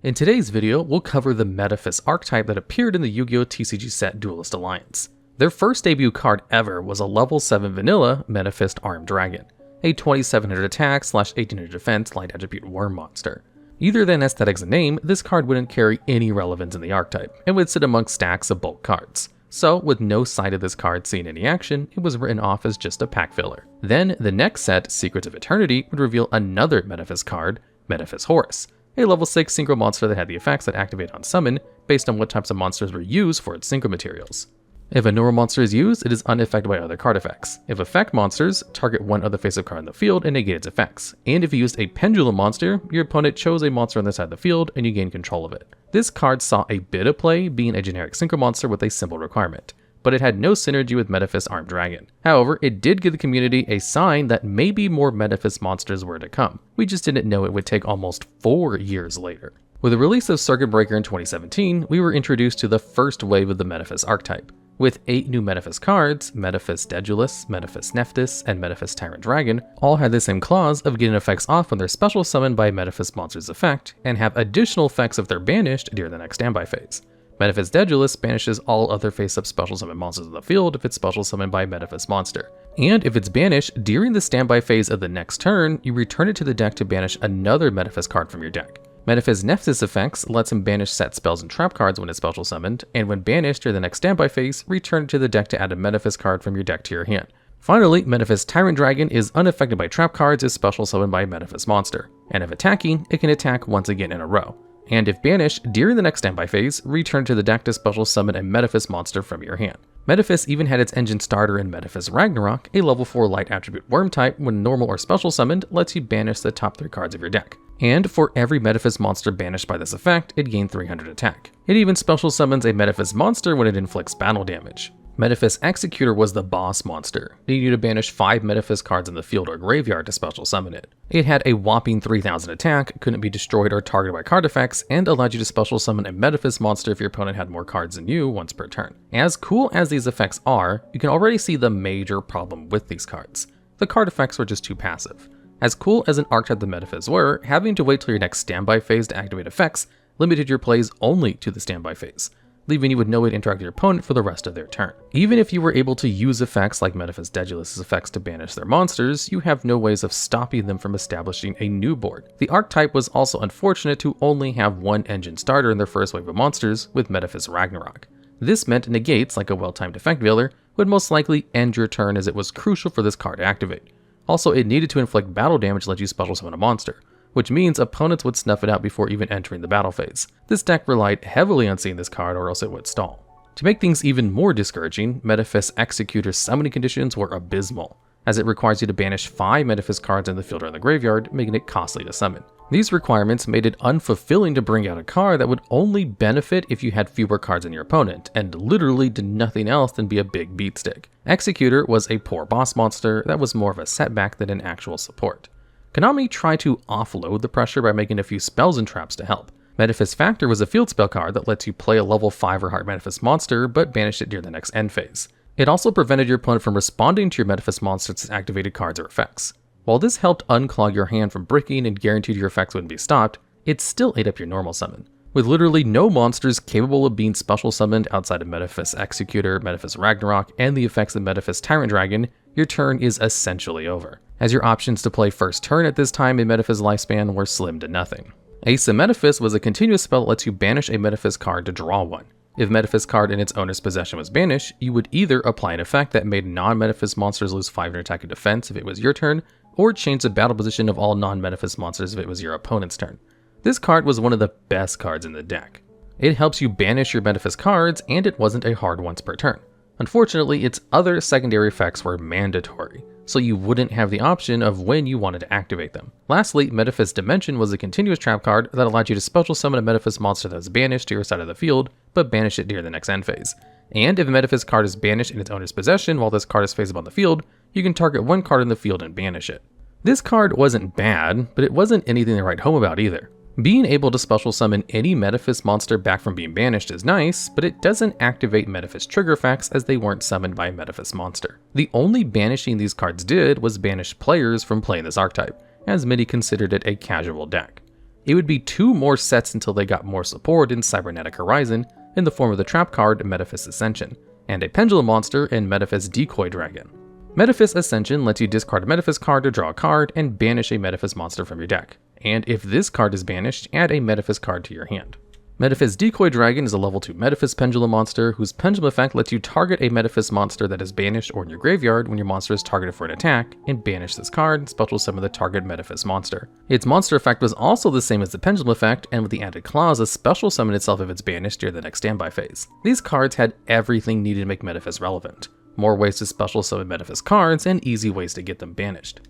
In today's video, we'll cover the Metaphys Archetype that appeared in the Yu-Gi-Oh TCG set Duelist Alliance. Their first debut card ever was a level 7 vanilla Metaphys Armed Dragon, a 2700 attack / 1800 defense light attribute Wyrm monster. Either than aesthetics and name, this card wouldn't carry any relevance in the archetype, and would sit amongst stacks of bulk cards. So, with no sight of this card seeing any action, it was written off as just a pack filler. Then, the next set, Secrets of Eternity, would reveal another Metaphys card, Metaphys Horus, a level 6 synchro monster that had the effects that activate on summon, based on what types of monsters were used for its synchro materials. If a normal monster is used, it is unaffected by other card effects. If effect monsters, target one other face-up card in the field and negate its effects. And if you used a pendulum monster, your opponent chose a monster on the side of the field and you gain control of it. This card saw a bit of play being a generic synchro monster with a simple requirement, but it had no synergy with Metaphys Armed Dragon. However, it did give the community a sign that maybe more Metaphys monsters were to come. We just didn't know it would take almost 4 years later. With the release of Circuit Breaker in 2017, we were introduced to the first wave of the Metaphys archetype. With 8 new Metaphys cards, Metaphys Daedalus, Metaphys Nephthys, and Metaphys Tyrant Dragon, all had the same clause of getting effects off when they're special summoned by a Metaphys monster's effect, and have additional effects if they're banished during the next standby phase. Metaphys Daedalus banishes all other face-up special summon monsters in the field if it's special summoned by a Metaphys monster. And if it's banished during the standby phase of the next turn, you return it to the deck to banish another Metaphys card from your deck. Metaphys Nephthys effects lets him banish set spells and trap cards when it's special summoned, and when banished during the next standby phase, return it to the deck to add a Metaphys card from your deck to your hand. Finally, Metaphys Tyrant Dragon is unaffected by trap cards if special summoned by a Metaphys monster, and if attacking, it can attack once again in a row. And if banished during the next standby phase, return to the deck to special summon a Metaphys monster from your hand. Metaphys even had its engine starter in Metaphys Ragnarok, a level 4 light attribute Wyrm type when normal or special summoned lets you banish the top 3 cards of your deck. And for every Metaphys monster banished by this effect, it gained 300 attack. It even special summons a Metaphys monster when it inflicts battle damage. Metaphys Executor was the boss monster, needing you to banish 5 Metaphys cards in the field or graveyard to special summon it. It had a whopping 3000 attack, couldn't be destroyed or targeted by card effects, and allowed you to special summon a Metaphys monster if your opponent had more cards than you once per turn. As cool as these effects are, you can already see the major problem with these cards. The card effects were just too passive. As cool as an archetype the Metaphys were, having to wait till your next standby phase to activate effects limited your plays only to the standby phase, leaving you with no way to interact with your opponent for the rest of their turn. Even if you were able to use effects like Metaphys Daedalus' effects to banish their monsters, you have no ways of stopping them from establishing a new board. The archetype was also unfortunate to only have one engine starter in their first wave of monsters with Metaphys Ragnarok. This meant negates, like a well-timed effect veiler, would most likely end your turn as it was crucial for this card to activate. Also, it needed to inflict battle damage to let you special summon a monster, which means opponents would snuff it out before even entering the battle phase. This deck relied heavily on seeing this card or else it would stall. To make things even more discouraging, Metaphys Executor's summoning conditions were abysmal, as it requires you to banish 5 Metaphys cards in the field or in the graveyard, making it costly to summon. These requirements made it unfulfilling to bring out a card that would only benefit if you had fewer cards than your opponent, and literally did nothing else than be a big beatstick. Executor was a poor boss monster that was more of a setback than an actual support. Konami tried to offload the pressure by making a few spells and traps to help. Metaphys Factor was a field spell card that lets you play a level 5 or higher Metaphys monster, but banish it during the next end phase. It also prevented your opponent from responding to your Metaphys monster's activated cards or effects. While this helped unclog your hand from bricking and guaranteed your effects wouldn't be stopped, it still ate up your normal summon. With literally no monsters capable of being special summoned outside of Metaphys Executor, Metaphys Ragnarok, and the effects of Metaphys Tyrant Dragon, your turn is essentially over, as your options to play first turn at this time in Metaphys lifespan were slim to nothing. Ace of Metaphys was a continuous spell that lets you banish a Metaphys card to draw one. If Metaphys card in its owner's possession was banished, you would either apply an effect that made non-Metaphys monsters lose 500 attack and defense if it was your turn, or change the battle position of all non-Metaphys monsters if it was your opponent's turn. This card was one of the best cards in the deck. It helps you banish your Metaphys cards, and it wasn't a hard once per turn. Unfortunately, its other secondary effects were mandatory, so you wouldn't have the option of when you wanted to activate them. Lastly, Metaphys Dimension was a continuous trap card that allowed you to special summon a Metaphys monster that was banished to your side of the field, but banish it during the next end phase. And if a Metaphys card is banished in its owner's possession while this card is face up on the field, you can target one card in the field and banish it. This card wasn't bad, but it wasn't anything to write home about either. Being able to special summon any Metaphys monster back from being banished is nice, but it doesn't activate Metaphys trigger effects as they weren't summoned by a Metaphys monster. The only banishing these cards did was banish players from playing this archetype, as many considered it a casual deck. It would be 2 more sets until they got more support in Cybernetic Horizon in the form of the trap card Metaphys Ascension, and a pendulum monster in Metaphys Decoy Dragon. Metaphys Ascension lets you discard a Metaphys card to draw a card and banish a Metaphys monster from your deck, and if this card is banished, add a Metaphys card to your hand. Metaphys Decoy Dragon is a level 2 Metaphys Pendulum monster whose pendulum effect lets you target a Metaphys monster that is banished or in your graveyard when your monster is targeted for an attack, and banish this card and special summon the target Metaphys monster. Its monster effect was also the same as the pendulum effect, and with the added clause, a special summon itself if it's banished during the next standby phase. These cards had everything needed to make Metaphys relevant. More ways to special summon Metaphys cards, and easy ways to get them banished.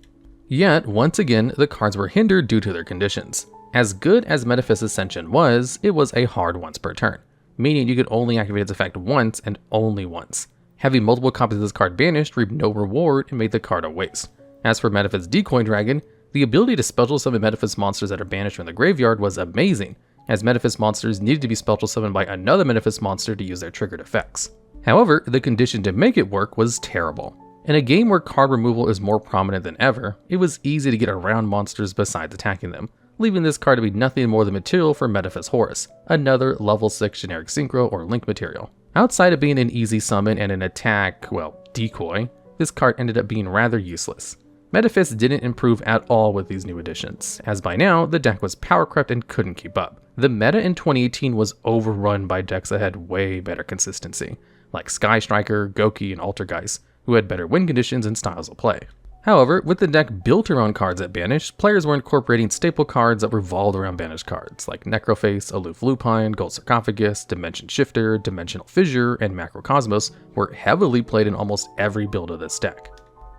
Yet, once again, the cards were hindered due to their conditions. As good as Metaphys Ascension was, it was a hard once per turn, meaning you could only activate its effect once and only once. Having multiple copies of this card banished reaped no reward and made the card a waste. As for Metaphys Decoy Dragon, the ability to special summon Metaphys monsters that are banished from the graveyard was amazing, as Metaphys monsters needed to be special summoned by another Metaphys monster to use their triggered effects. However, the condition to make it work was terrible. In a game where card removal is more prominent than ever, it was easy to get around monsters besides attacking them, leaving this card to be nothing more than material for Metaphys Horus, another level 6 generic synchro or link material. Outside of being an easy summon and an attack, decoy, this card ended up being rather useless. Metaphys didn't improve at all with these new additions, as by now the deck was power crept and couldn't keep up. The meta in 2018 was overrun by decks that had way better consistency, like Sky Striker, Goki, and Altergeist, who had better win conditions and styles of play. However, with the deck built around cards that banished, players were incorporating staple cards that revolved around banished cards, like Necroface, Aloof Lupine, Gold Sarcophagus, Dimension Shifter, Dimensional Fissure, and Macrocosmos were heavily played in almost every build of this deck.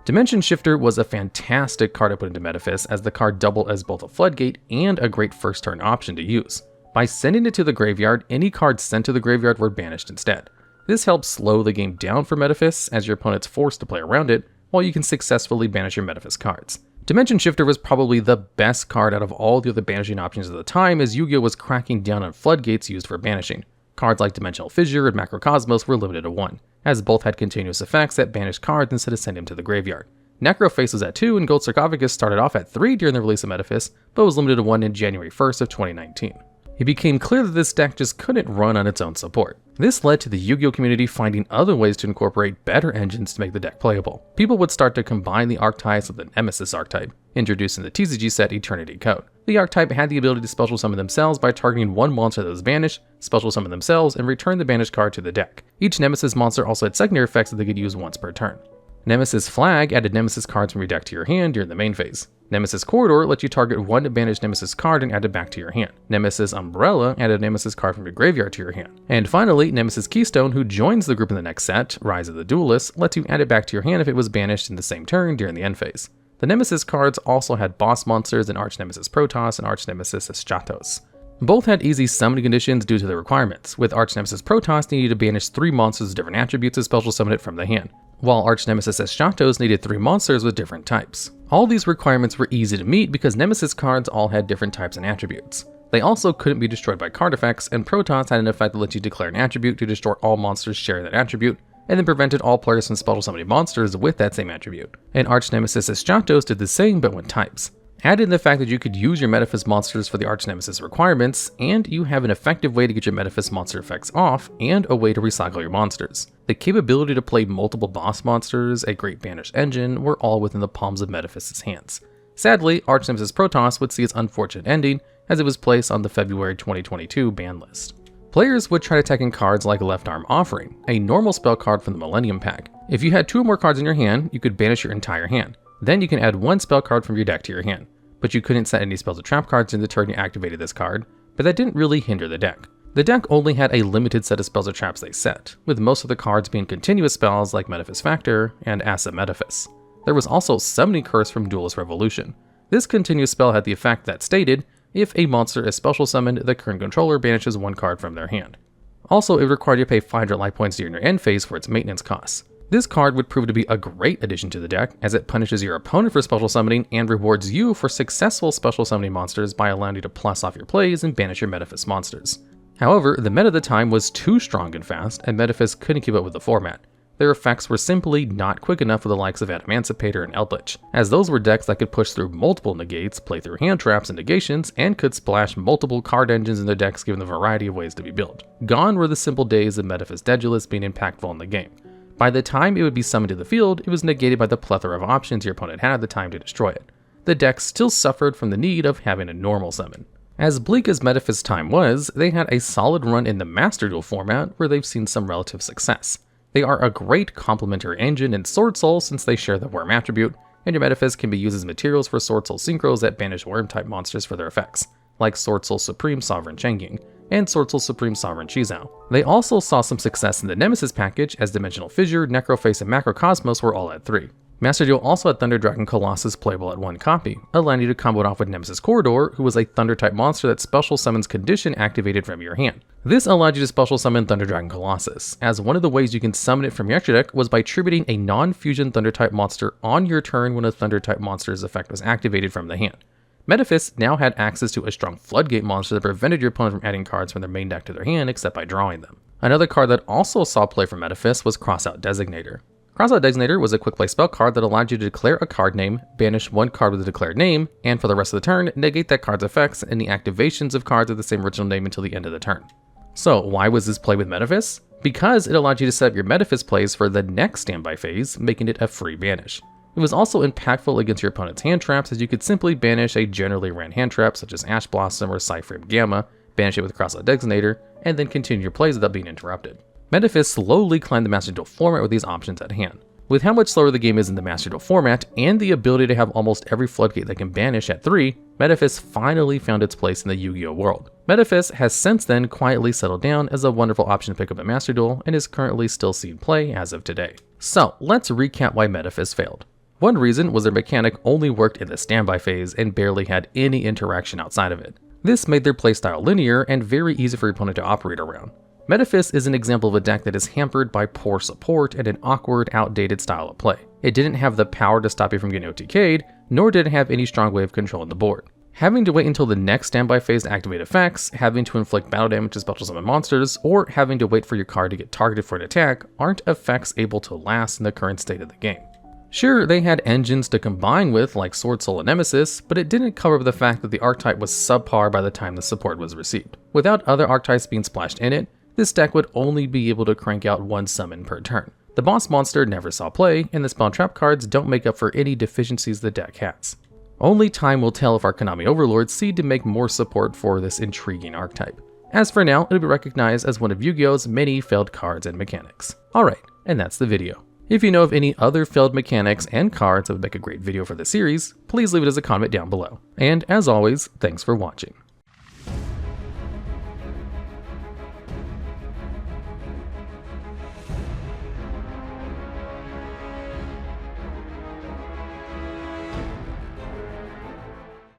Dimension Shifter was a fantastic card to put into Metaphys, as the card doubled as both a floodgate and a great first turn option to use. By sending it to the graveyard, any cards sent to the graveyard were banished instead. This helps slow the game down for Metaphys, as your opponent's forced to play around it, while you can successfully banish your Metaphys cards. Dimension Shifter was probably the best card out of all the other banishing options at the time, as Yu-Gi-Oh was cracking down on floodgates used for banishing. Cards like Dimensional Fissure and Macrocosmos were limited to 1, as both had continuous effects that banished cards instead of sending them to the graveyard. Necroface was at 2, and Gold Sarcophagus started off at 3 during the release of Metaphys, but was limited to 1 in January 1st of 2019. It became clear that this deck just couldn't run on its own support. This led to the Yu-Gi-Oh community finding other ways to incorporate better engines to make the deck playable. People would start to combine the archetypes with the Nemesis archetype, introduced in the TCG set Eternity Code. The archetype had the ability to special summon themselves by targeting one monster that was banished, special summon themselves, and return the banished card to the deck. Each Nemesis monster also had secondary effects that they could use once per turn. Nemesis Flag added Nemesis cards from your deck to your hand during the main phase. Nemesis Corridor lets you target one banished Nemesis card and add it back to your hand. Nemesis Umbrella added a Nemesis card from your graveyard to your hand. And finally, Nemesis Keystone, who joins the group in the next set, Rise of the Duelists, lets you add it back to your hand if it was banished in the same turn during the end phase. The Nemesis cards also had boss monsters in Arch Nemesis Protoss and Arch Nemesis Eschatos. Both had easy summoning conditions due to their requirements, with Arch Nemesis Protoss needing to banish 3 monsters with different attributes to special summon it from the hand, while Arch Nemesis Eschatos needed 3 monsters with different types. All these requirements were easy to meet because Nemesis cards all had different types and attributes. They also couldn't be destroyed by card effects, and Protoss had an effect that lets you declare an attribute to destroy all monsters sharing that attribute, and then prevented all players from special summoning monsters with that same attribute. And Arch Nemesis Eschatos did the same but with types. Add in the fact that you could use your Metaphys monsters for the Arch Nemesis requirements, and you have an effective way to get your Metaphys monster effects off, and a way to recycle your monsters. The capability to play multiple boss monsters, a great banish engine, were all within the palms of Metaphys' hands. Sadly, Arch Nemesis Protoss would see its unfortunate ending, as it was placed on the February 2022 ban list. Players would try to attack in cards like Left Arm Offering, a normal spell card from the Millennium Pack. If you had 2 or more cards in your hand, you could banish your entire hand. Then you can add 1 spell card from your deck to your hand. But you couldn't set any spells or trap cards in the turn you activated this card, but that didn't really hinder the deck. The deck only had a limited set of spells or traps they set, with most of the cards being continuous spells like Metaphys Factor and Asa Metaphys. There was also Summoning Curse from Duelist Revolution. This continuous spell had the effect that stated, if a monster is special summoned, the current controller banishes 1 card from their hand. Also, it required you to pay 500 life points during your end phase for its maintenance costs. This card would prove to be a great addition to the deck, as it punishes your opponent for special summoning and rewards you for successful special summoning monsters by allowing you to plus off your plays and banish your Metaphys monsters. However, the meta at the time was too strong and fast, and Metaphys couldn't keep up with the format. Their effects were simply not quick enough for the likes of Emancipator and Llght, as those were decks that could push through multiple negates, play through hand traps and negations, and could splash multiple card engines in their decks given the variety of ways to be built. Gone were the simple days of Metaphys Duelist being impactful in the game. By the time it would be summoned to the field, it was negated by the plethora of options your opponent had at the time to destroy it. The deck still suffered from the need of having a normal summon. As bleak as Metaphys time was, they had a solid run in the Master Duel format where they've seen some relative success. They are a great complementary engine in Sword Soul since they share the Wyrm attribute, and your Metaphys can be used as materials for Sword Soul synchros that banish Wyrm type monsters for their effects, like Sword Soul Supreme Sovereign Changing and Sword Soul Supreme Sovereign Chizao. They also saw some success in the Nemesis package as Dimensional Fissure, Necroface, and Macrocosmos were all at 3. Master Duel also had Thunder Dragon Colossus playable at 1 copy, allowing you to combo it off with Nemesis Corridor, who was a Thunder-type monster that special summons condition activated from your hand. This allowed you to special summon Thunder Dragon Colossus, as one of the ways you can summon it from your extra deck was by tributing a non-fusion Thunder-type monster on your turn when a Thunder-type monster's effect was activated from the hand. Metaphys now had access to a strong Floodgate monster that prevented your opponent from adding cards from their main deck to their hand except by drawing them. Another card that also saw play from Metaphys was Crossout Designator. Crossout Designator was a quick play spell card that allowed you to declare a card name, banish one card with a declared name, and for the rest of the turn, negate that card's effects and the activations of cards with the same original name until the end of the turn. So why was this play with Metaphys? Because it allowed you to set up your Metaphys plays for the next standby phase, making it a free banish. It was also impactful against your opponent's hand traps, as you could simply banish a generally ran hand trap such as Ash Blossom or Cyframe Gamma, banish it with Crossout Designator, and then continue your plays without being interrupted. Metaphys slowly climbed the Master Duel format with these options at hand. With how much slower the game is in the Master Duel format, and the ability to have almost every floodgate that can banish at 3, Metaphys finally found its place in the Yu-Gi-Oh world. Metaphys has since then quietly settled down as a wonderful option to pick up at Master Duel, and is currently still seen play as of today. So let's recap why Metaphys failed. One reason was their mechanic only worked in the standby phase and barely had any interaction outside of it. This made their playstyle linear and very easy for your opponent to operate around. Metaphys is an example of a deck that is hampered by poor support and an awkward, outdated style of play. It didn't have the power to stop you from getting OTK'd, nor did it have any strong way of controlling the board. Having to wait until the next standby phase to activate effects, having to inflict battle damage to special summon monsters, or having to wait for your card to get targeted for an attack aren't effects able to last in the current state of the game. Sure, they had engines to combine with like Sword Soul and Nemesis, but it didn't cover the fact that the archetype was subpar by the time the support was received. Without other archetypes being splashed in it, this deck would only be able to crank out 1 summon per turn. The boss monster never saw play, and the spell trap cards don't make up for any deficiencies the deck has. Only time will tell if our Konami overlords seed to make more support for this intriguing archetype. As for now, it'll be recognized as one of Yu-Gi-Oh's many failed cards and mechanics. Alright, and that's the video. If you know of any other failed mechanics and cards that would make a great video for the series, please leave it as a comment down below. And as always, thanks for watching.